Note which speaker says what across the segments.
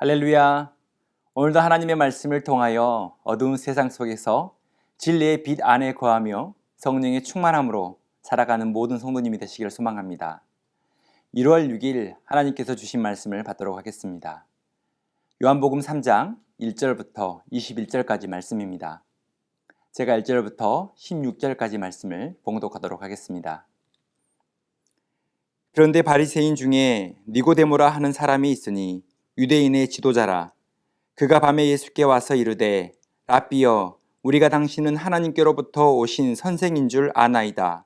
Speaker 1: 할렐루야! 오늘도 하나님의 말씀을 통하여 어두운 세상 속에서 진리의 빛 안에 거하며 성령의 충만함으로 살아가는 모든 성도님이 되시기를 소망합니다. 1월 6일 하나님께서 주신 말씀을 받도록 하겠습니다. 요한복음 3장 1절부터 21절까지 말씀입니다. 제가 1절부터 16절까지 말씀을 봉독하도록 하겠습니다. 그런데 바리새인 중에 니고데모라 하는 사람이 있으니 유대인의 지도자라. 그가 밤에 예수께 와서 이르되 랍비여, 우리가 당신은 하나님께로부터 오신 선생인 줄 아나이다.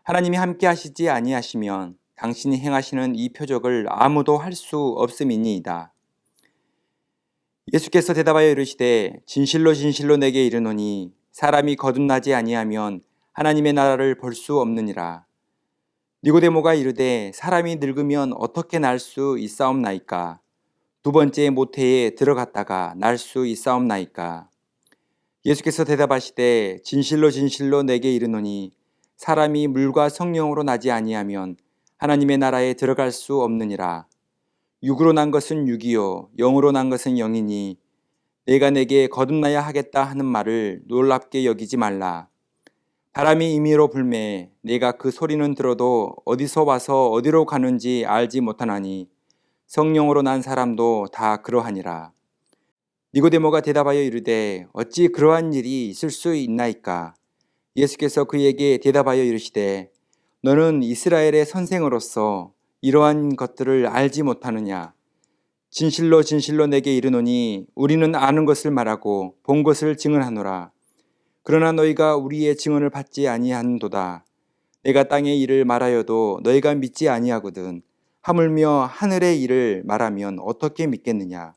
Speaker 1: 하나님이 함께 하시지 아니하시면 당신이 행하시는 이 표적을 아무도 할 수 없음이니이다. 예수께서 대답하여 이르시되 진실로 진실로 내게 이르노니 사람이 거듭나지 아니하면 하나님의 나라를 볼 수 없느니라. 니고데모가 이르되 사람이 늙으면 어떻게 날 수 있사옵나이까? 두 번째 모태에 들어갔다가 날 수 있사옵나이까? 예수께서 대답하시되 진실로 진실로 내게 이르노니 사람이 물과 성령으로 나지 아니하면 하나님의 나라에 들어갈 수 없느니라. 육으로 난 것은 육이요 영으로 난 것은 영이니 내가 내게 거듭나야 하겠다 하는 말을 놀랍게 여기지 말라. 바람이 임의로 불매 내가 그 소리는 들어도 어디서 와서 어디로 가는지 알지 못하나니 성령으로 난 사람도 다 그러하니라. 니고데모가 대답하여 이르되 어찌 그러한 일이 있을 수 있나이까? 예수께서 그에게 대답하여 이르시되 너는 이스라엘의 선생으로서 이러한 것들을 알지 못하느냐? 진실로 진실로 내게 이르노니 우리는 아는 것을 말하고 본 것을 증언하노라. 그러나 너희가 우리의 증언을 받지 아니하는도다. 내가 땅의 일을 말하여도 너희가 믿지 아니하거든. 하물며 하늘의 일을 말하면 어떻게 믿겠느냐?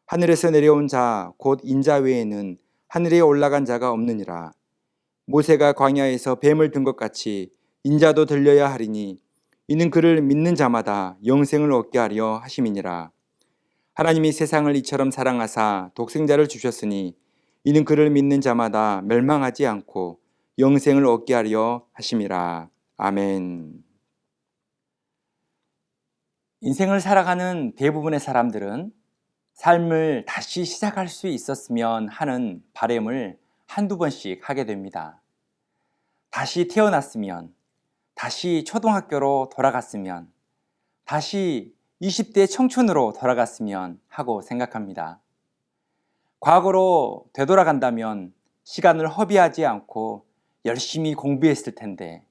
Speaker 1: 하늘에서 내려온 자 곧 인자 외에는 하늘에 올라간 자가 없느니라. 모세가 광야에서 뱀을 든 것 같이 인자도 들려야 하리니 이는 그를 믿는 자마다 영생을 얻게 하려 하심이니라. 하나님이 세상을 이처럼 사랑하사 독생자를 주셨으니 이는 그를 믿는 자마다 멸망하지 않고 영생을 얻게 하려 하심이라. 아멘. 인생을 살아가는 대부분의 사람들은 삶을 다시 시작할 수 있었으면 하는 바람을 한두 번씩 하게 됩니다. 다시 태어났으면, 다시 초등학교로 돌아갔으면, 다시 20대 청춘으로 돌아갔으면 하고 생각합니다. 과거로 되돌아간다면 시간을 허비하지 않고 열심히 공부했을 텐데,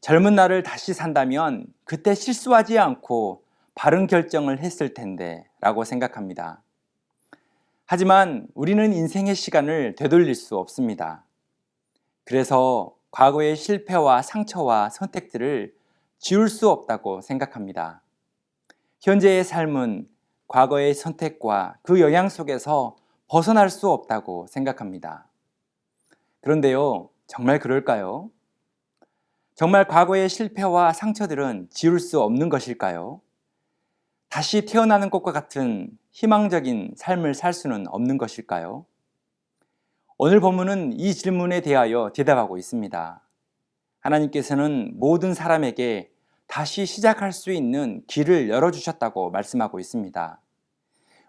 Speaker 1: 젊은 날을 다시 산다면 그때 실수하지 않고 바른 결정을 했을 텐데 라고 생각합니다. 하지만 우리는 인생의 시간을 되돌릴 수 없습니다. 그래서 과거의 실패와 상처와 선택들을 지울 수 없다고 생각합니다. 현재의 삶은 과거의 선택과 그 영향 속에서 벗어날 수 없다고 생각합니다. 그런데요, 정말 그럴까요? 정말 과거의 실패와 상처들은 지울 수 없는 것일까요? 다시 태어나는 것과 같은 희망적인 삶을 살 수는 없는 것일까요? 오늘 본문은 이 질문에 대하여 대답하고 있습니다. 하나님께서는 모든 사람에게 다시 시작할 수 있는 길을 열어주셨다고 말씀하고 있습니다.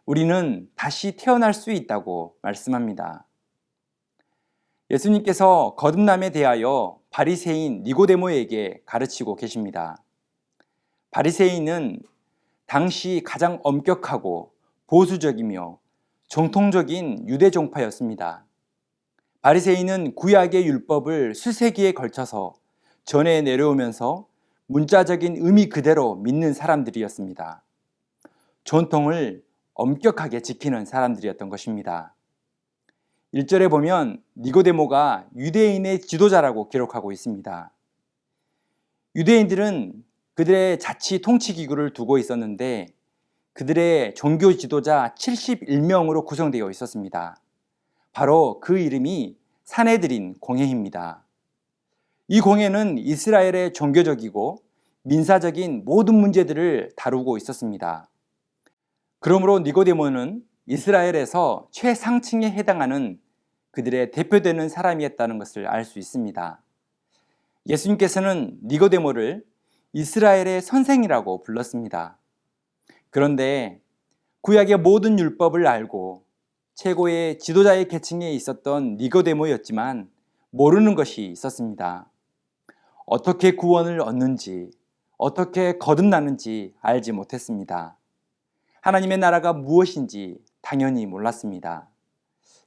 Speaker 1: 우리는 다시 태어날 수 있다고 말씀합니다. 예수님께서 거듭남에 대하여 바리새인 니고데모에게 가르치고 계십니다. 바리새인은 당시 가장 엄격하고 보수적이며 정통적인 유대 종파였습니다. 바리새인은 구약의 율법을 수세기에 걸쳐서 전해 내려오면서 문자적인 의미 그대로 믿는 사람들이었습니다. 전통을 엄격하게 지키는 사람들이었던 것입니다. 1절에 보면 니고데모가 유대인의 지도자라고 기록하고 있습니다. 유대인들은 그들의 자치 통치 기구를 두고 있었는데 그들의 종교 지도자 71명으로 구성되어 있었습니다. 바로 그 이름이 산헤드린 공회입니다. 이 공회는 이스라엘의 종교적이고 민사적인 모든 문제들을 다루고 있었습니다. 그러므로 니고데모는 이스라엘에서 최상층에 해당하는 그들의 대표되는 사람이었다는 것을 알 수 있습니다. 예수님께서는 니고데모를 이스라엘의 선생이라고 불렀습니다. 그런데 구약의 모든 율법을 알고 최고의 지도자의 계층에 있었던 니고데모였지만 모르는 것이 있었습니다. 어떻게 구원을 얻는지, 어떻게 거듭나는지 알지 못했습니다. 하나님의 나라가 무엇인지 당연히 몰랐습니다.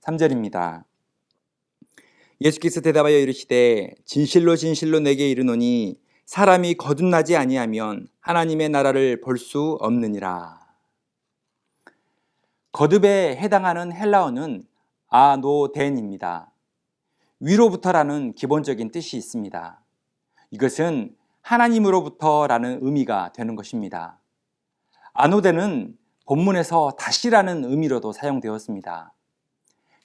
Speaker 1: 3절입니다. 예수께서 대답하여 이르시되 진실로 진실로 내게 이르노니 사람이 거듭나지 아니하면 하나님의 나라를 볼 수 없느니라. 거듭에 해당하는 헬라어는 아노덴입니다. 위로부터라는 기본적인 뜻이 있습니다. 이것은 하나님으로부터라는 의미가 되는 것입니다. 아노덴은 본문에서 다시라는 의미로도 사용되었습니다.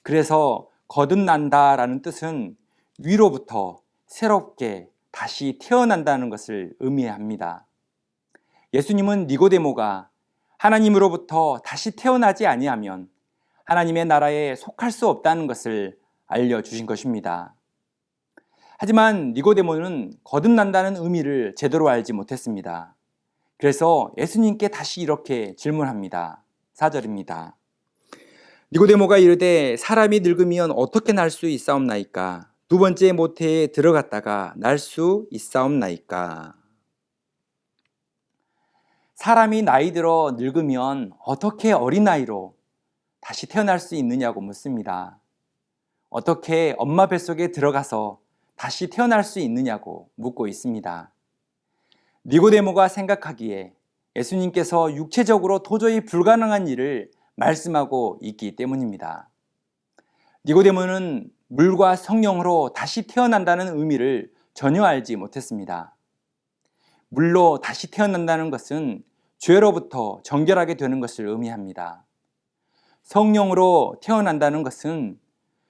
Speaker 1: 그래서 거듭난다라는 뜻은 위로부터 새롭게 다시 태어난다는 것을 의미합니다. 예수님은 니고데모가 하나님으로부터 다시 태어나지 아니하면 하나님의 나라에 속할 수 없다는 것을 알려주신 것입니다. 하지만 니고데모는 거듭난다는 의미를 제대로 알지 못했습니다. 그래서 예수님께 다시 이렇게 질문합니다. 4절입니다. 니고데모가 이르되 사람이 늙으면 어떻게 날 수 있사옵나이까? 두 번째 모태에 들어갔다가 날 수 있사옵나이까? 사람이 나이 들어 늙으면 어떻게 어린 나이로 다시 태어날 수 있느냐고 묻습니다. 어떻게 엄마 뱃속에 들어가서 다시 태어날 수 있느냐고 묻고 있습니다. 니고데모가 생각하기에 예수님께서 육체적으로 도저히 불가능한 일을 말씀하고 있기 때문입니다. 니고데모는 물과 성령으로 다시 태어난다는 의미를 전혀 알지 못했습니다. 물로 다시 태어난다는 것은 죄로부터 정결하게 되는 것을 의미합니다. 성령으로 태어난다는 것은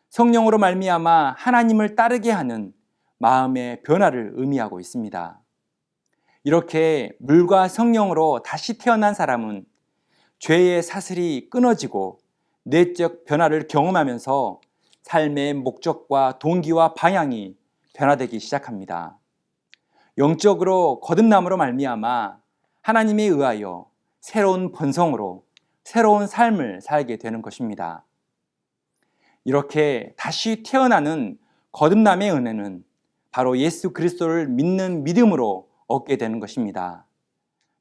Speaker 1: 성령으로 말미암아 하나님을 따르게 하는 마음의 변화를 의미하고 있습니다. 이렇게 물과 성령으로 다시 태어난 사람은 죄의 사슬이 끊어지고 내적 변화를 경험하면서 삶의 목적과 동기와 방향이 변화되기 시작합니다. 영적으로 거듭남으로 말미암아 하나님에 의하여 새로운 본성으로 새로운 삶을 살게 되는 것입니다. 이렇게 다시 태어나는 거듭남의 은혜는 바로 예수 그리스도를 믿는 믿음으로 얻게 되는 것입니다.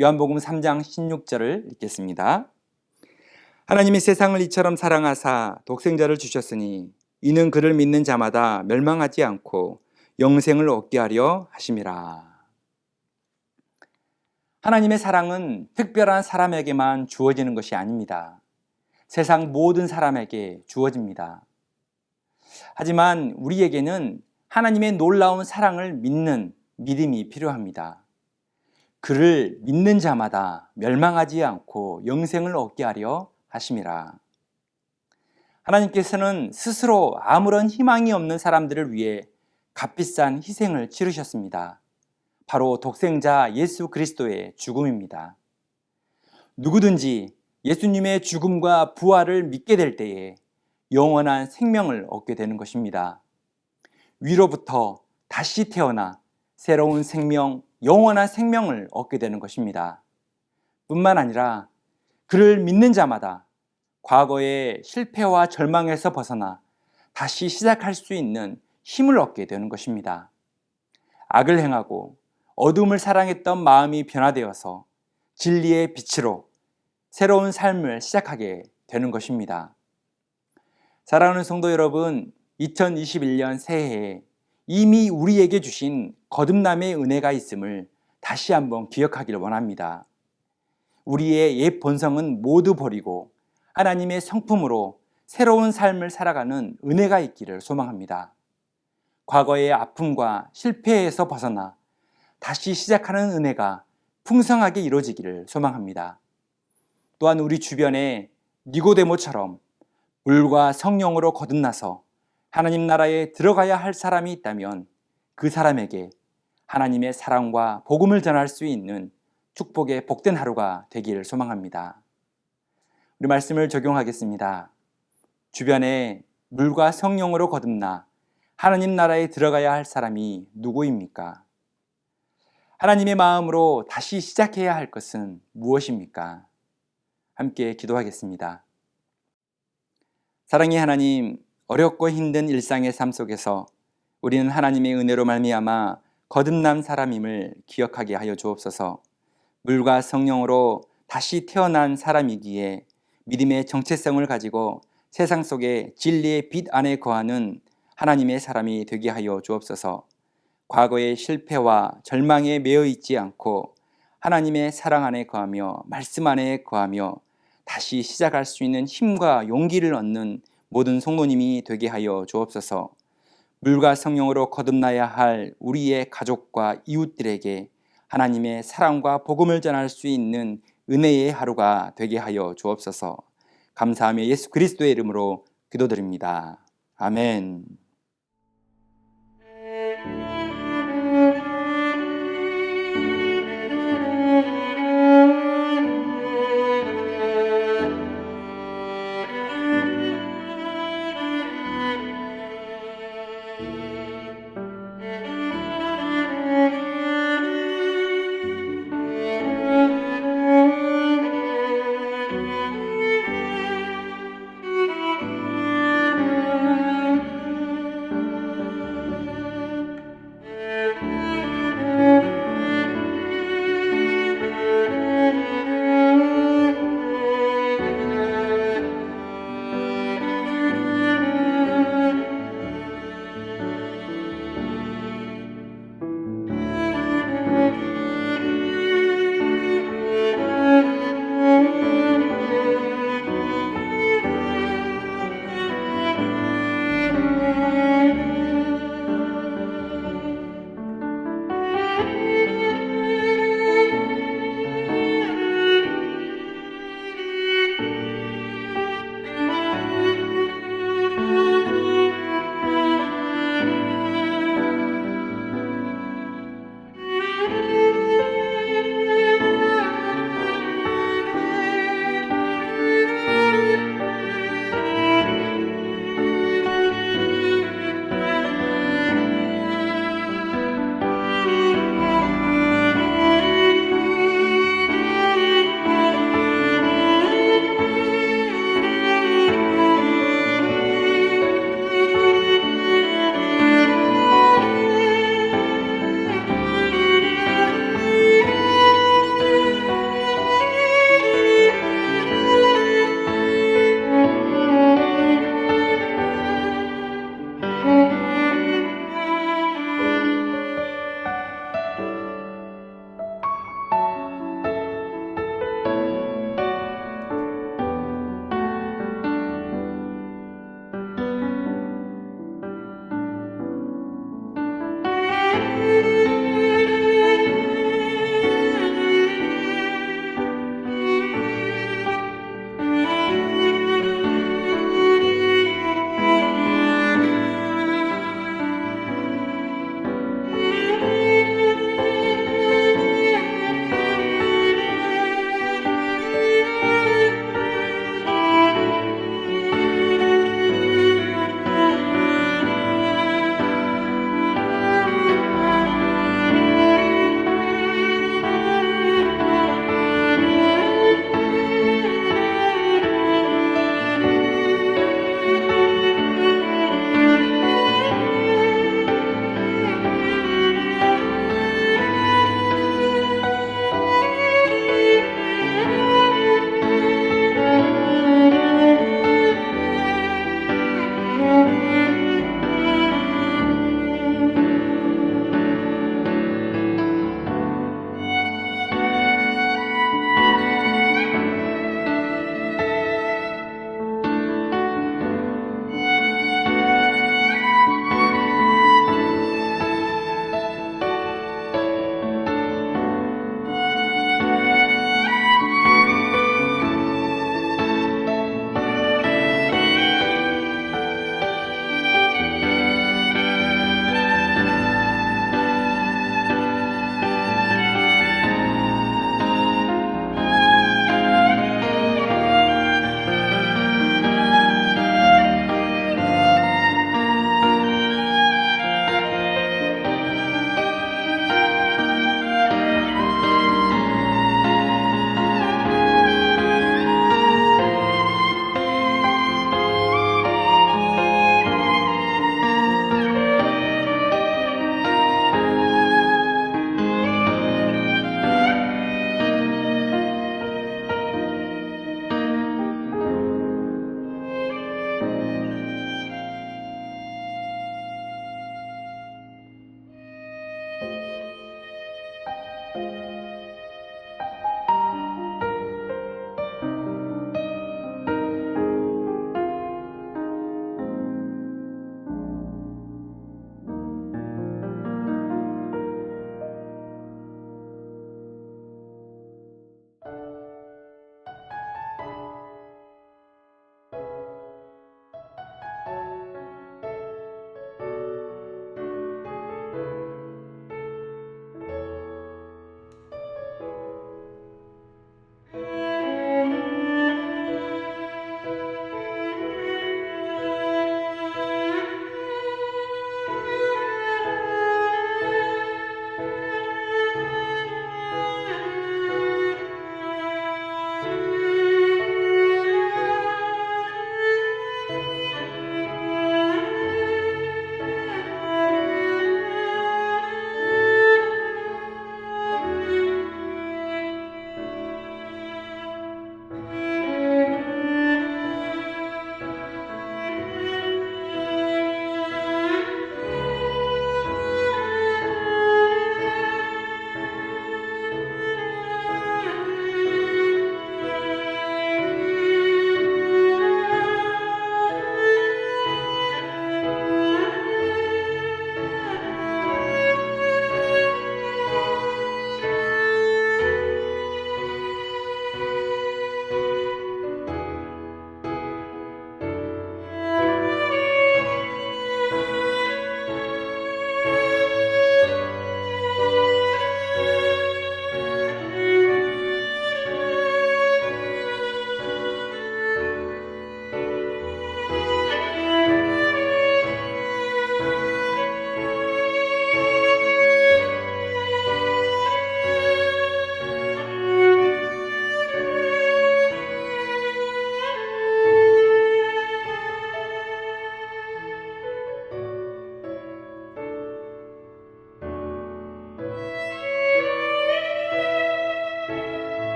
Speaker 1: 요한복음 3장 16절을 읽겠습니다. 하나님이 세상을 이처럼 사랑하사 독생자를 주셨으니 이는 그를 믿는 자마다 멸망하지 않고 영생을 얻게 하려 하심이라. 하나님의 사랑은 특별한 사람에게만 주어지는 것이 아닙니다. 세상 모든 사람에게 주어집니다. 하지만 우리에게는 하나님의 놀라운 사랑을 믿는 믿음이 필요합니다. 그를 믿는 자마다 멸망하지 않고 영생을 얻게 하려 하심이라. 하나님께서는 스스로 아무런 희망이 없는 사람들을 위해 값비싼 희생을 치르셨습니다. 바로 독생자 예수 그리스도의 죽음입니다. 누구든지 예수님의 죽음과 부활을 믿게 될 때에 영원한 생명을 얻게 되는 것입니다. 위로부터 다시 태어나 새로운 생명, 영원한 생명을 얻게 되는 것입니다. 뿐만 아니라 그를 믿는 자마다 과거의 실패와 절망에서 벗어나 다시 시작할 수 있는 힘을 얻게 되는 것입니다. 악을 행하고 어둠을 사랑했던 마음이 변화되어서 진리의 빛으로 새로운 삶을 시작하게 되는 것입니다. 사랑하는 성도 여러분, 2021년 새해에 이미 우리에게 주신 거듭남의 은혜가 있음을 다시 한번 기억하기를 원합니다. 우리의 옛 본성은 모두 버리고 하나님의 성품으로 새로운 삶을 살아가는 은혜가 있기를 소망합니다. 과거의 아픔과 실패에서 벗어나 다시 시작하는 은혜가 풍성하게 이루어지기를 소망합니다. 또한 우리 주변에 니고데모처럼 물과 성령으로 거듭나서 하나님 나라에 들어가야 할 사람이 있다면 그 사람에게 하나님의 사랑과 복음을 전할 수 있는 축복의 복된 하루가 되기를 소망합니다. 우리 말씀을 적용하겠습니다. 주변에 물과 성령으로 거듭나 하나님 나라에 들어가야 할 사람이 누구입니까? 하나님의 마음으로 다시 시작해야 할 것은 무엇입니까? 함께 기도하겠습니다. 사랑의 하나님, 어렵고 힘든 일상의 삶 속에서 우리는 하나님의 은혜로 말미암아 거듭난 사람임을 기억하게 하여 주옵소서. 물과 성령으로 다시 태어난 사람이기에 믿음의 정체성을 가지고 세상 속에 진리의 빛 안에 거하는 하나님의 사람이 되게 하여 주옵소서. 과거의 실패와 절망에 매여 있지 않고 하나님의 사랑 안에 거하며 말씀 안에 거하며 다시 시작할 수 있는 힘과 용기를 얻는 모든 성도님이 되게 하여 주옵소서. 물과 성령으로 거듭나야 할 우리의 가족과 이웃들에게 하나님의 사랑과 복음을 전할 수 있는 은혜의 하루가 되게 하여 주옵소서. 감사하며 예수 그리스도의 이름으로 기도드립니다. 아멘.